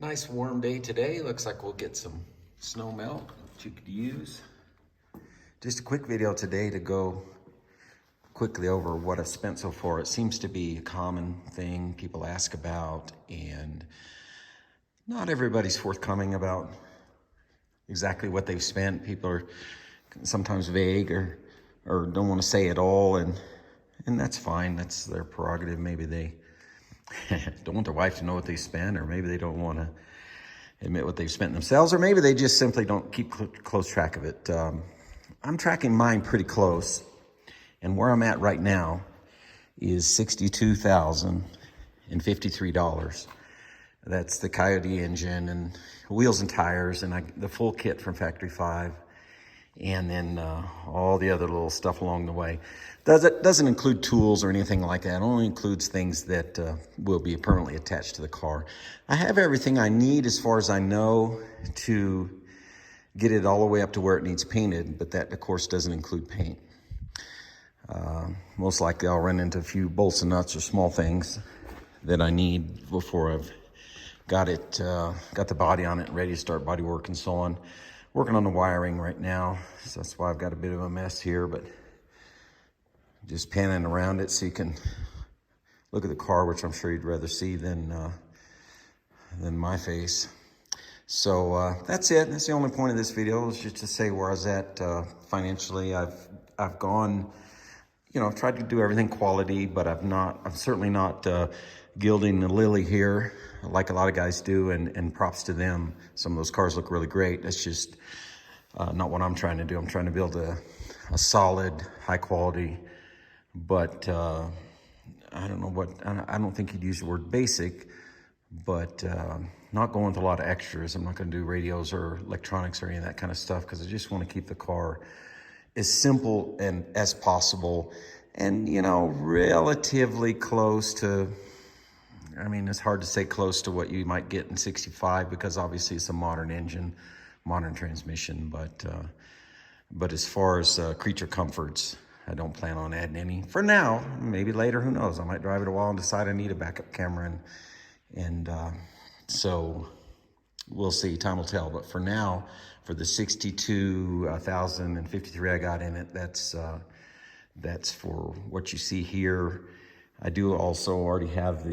Nice warm day today. Looks like we'll get some snow melt that you could use. Just a quick video today to go quickly over what I've spent so far. It seems to be a common thing people ask about, and not everybody's forthcoming about exactly what they've spent. People are sometimes vague or don't want to say it all, and that's fine. That's their prerogative. Maybe they don't want their wife to know what they spent, or maybe they don't want to admit what they've spent themselves, or maybe they just simply don't keep close track of it. I'm tracking mine pretty close, and where I'm at right now is $62,053. That's the Coyote engine and wheels and tires and the full kit from Factory 5, and then all the other little stuff along the way. Doesn't include tools or anything like that. It only includes things that will be permanently attached to the car. I have everything I need as far as I know to get it all the way up to where it needs painted, but that of course doesn't include paint. Most likely I'll run into a few bolts and nuts or small things that I need before I've got the body on it, ready to start body work and so on. Working on the wiring right now, so that's why I've got a bit of a mess here, but just panning around it so you can look at the car, which I'm sure you'd rather see than my face. So that's it. That's the only point of this video, is just to say where I was at financially. I've gone, I've tried to do everything quality, but I'm certainly not gilding the lily here like a lot of guys do, and props to them. Some of those cars look really great. That's just not what I'm trying to do. I'm trying to build a solid, high quality, but I don't think you'd use the word basic, but not going with a lot of extras. I'm not going to do radios or electronics or any of that kind of stuff, because I just want to keep the car as simple and as possible, and relatively close to, it's hard to say close to what you might get in 65, because obviously it's a modern engine, modern transmission, but as far as creature comforts, I don't plan on adding any for now. Maybe later, who knows? I might drive it a while and decide I need a backup camera, and so we'll see. Time will tell. But for now, for the 62,053 I got in it, that's for what you see here. I do also already have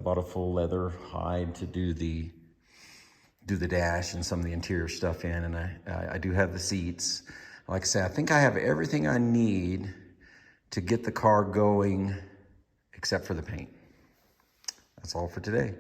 bought a full leather hide to do the dash and some of the interior stuff in, and I do have the seats. Like I said, I think I have everything I need to get the car going, except for the paint. That's all for today.